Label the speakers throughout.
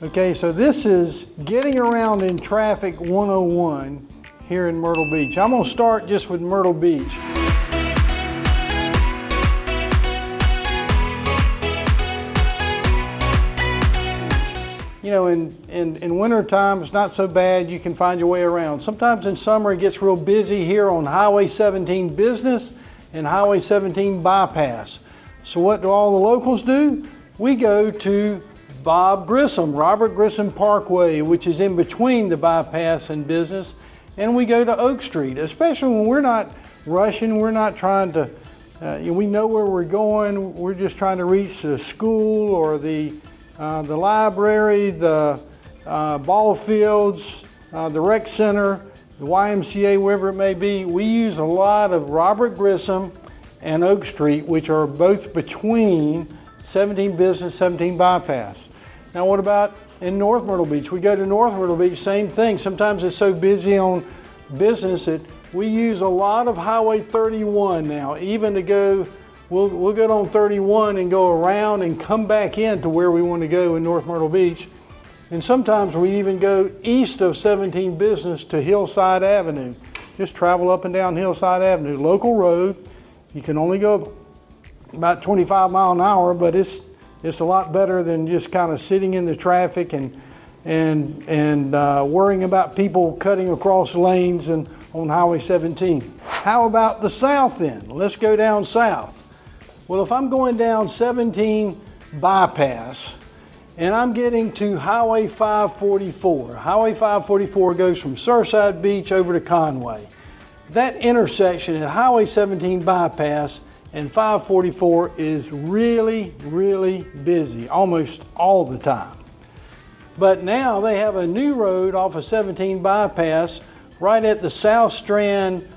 Speaker 1: Okay, so this is getting around in traffic 101 here in Myrtle Beach. I'm going to start just with Myrtle Beach. You know, in winter time, it's not so bad. You can find your way around. Sometimes in summer, it gets real busy here on Highway 17 Business and Highway 17 Bypass. So what do all the locals do? We go to Robert Grissom Parkway, which is in between the bypass and Business, and we go to Oak Street, especially when we're not rushing, we're not trying to, we know where we're going, we're just trying to reach the school or the library, the ball fields, the rec center, the YMCA, wherever it may be. We use a lot of Robert Grissom and Oak Street, which are both between 17 Business, 17 Bypass. Now what about in North Myrtle Beach? We go to North Myrtle Beach, same thing. Sometimes it's so busy on Business that we use a lot of Highway 31 now, even to go, we'll go on 31 and go around and come back in to where we want to go in North Myrtle Beach. And sometimes we even go east of 17 Business to Hillside Avenue. Just travel up and down Hillside Avenue, local road. You can only go about 25 miles an hour, but it's a lot better than just kind of sitting in the traffic and worrying about people cutting across lanes and on Highway 17. How about the south then? Let's go down south. Well, if I'm going down 17 Bypass and I'm getting to Highway 544, Highway 544 goes from Surfside Beach over to Conway. That intersection at Highway 17 Bypass and 544 is really, really busy, almost all the time. But now they have a new road off of 17 Bypass right at the South Strand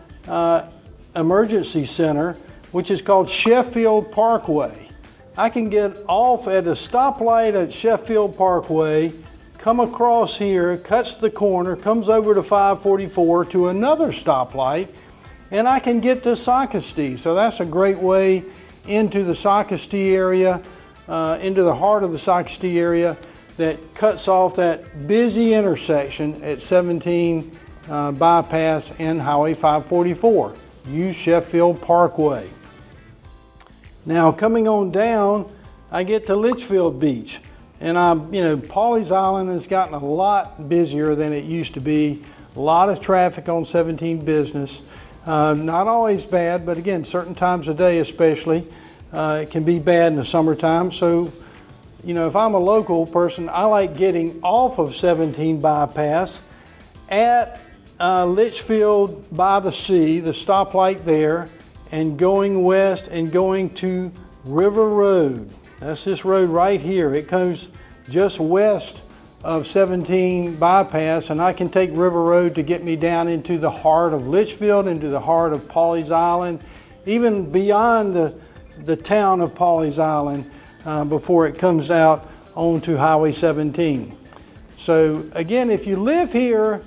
Speaker 1: Emergency Center, which is called Sheffield Parkway. I can get off at a stoplight at Sheffield Parkway, come across here, cuts the corner, comes over to 544 to another stoplight, and I can get to Sockasty. So that's a great way into the Sockasty area, into the heart of the Sockasty area that cuts off that busy intersection at 17 Bypass and Highway 544. Use Sheffield Parkway. Now coming on down, I get to Litchfield Beach. And Pawleys Island has gotten a lot busier than it used to be. A lot of traffic on 17 Business. Not always bad, but again, certain times of day especially, it can be bad in the summertime. So, if I'm a local person, I like getting off of 17 Bypass at Litchfield by the sea, the stoplight there, and going west and going to River Road. That's this road right here. It comes just west of 17 Bypass, and I can take River Road to get me down into the heart of Litchfield, into the heart of Pawleys Island, even beyond the town of Pawleys Island before it comes out onto Highway 17. So again, if you live here,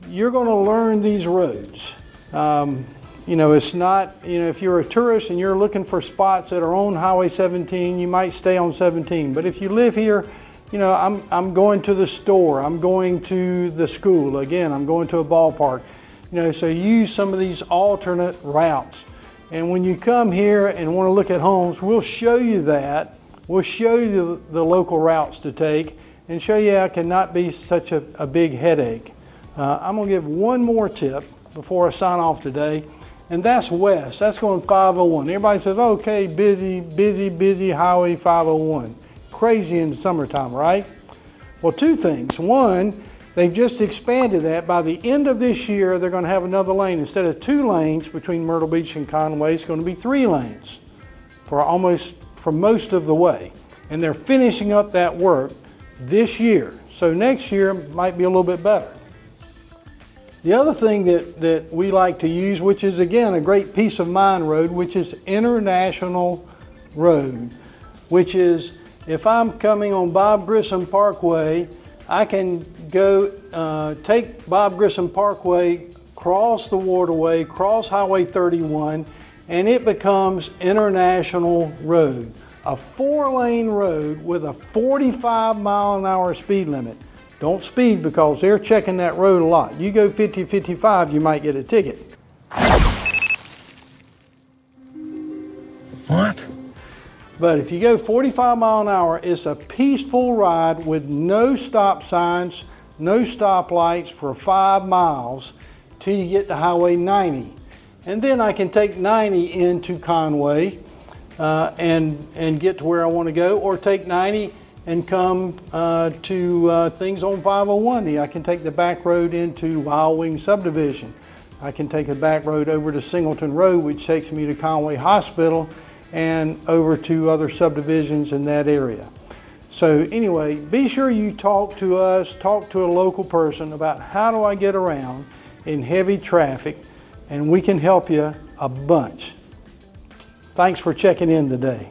Speaker 1: you're going to learn these roads. It's not, if you're a tourist and you're looking for spots that are on Highway 17, you might stay on 17. But if you live here, I'm going to the store, I'm going to the school, again, I'm going to a ballpark. So use some of these alternate routes. And when you come here and want to look at homes, we'll show you that. We'll show you the local routes to take and show you how it cannot be such a big headache. I'm going to give one more tip before I sign off today, and that's west. That's going 501. Everybody says, okay, busy Highway 501. Crazy in the summertime, right? Well, two things. One, they've just expanded that. By the end of this year, they're going to have another lane. Instead of 2 lanes between Myrtle Beach and Conway, it's going to be 3 lanes for most of the way. And they're finishing up that work this year. So next year might be a little bit better. The other thing that we like to use, which is again a great peace of mind road, which is International Road, which is if I'm coming on Bob Grissom Parkway, I can go take Bob Grissom Parkway, cross the waterway, cross Highway 31, and it becomes International Road. a 4-lane road with a 45-mile-an-hour speed limit. Don't speed because they're checking that road a lot. You go 50, 55, you might get a ticket.
Speaker 2: What?
Speaker 1: But if you go 45 mile an hour, it's a peaceful ride with no stop signs, no stoplights for 5 miles till you get to Highway 90. And then I can take 90 into Conway and get to where I want to go, or take 90 and come to things on 501. I can take the back road into Wild Wing subdivision. I can take a back road over to Singleton Road, which takes me to Conway Hospital and over to other subdivisions in that area. So anyway, be sure you talk to us, talk to a local person about how do I get around in heavy traffic, and we can help you a bunch. Thanks for checking in today.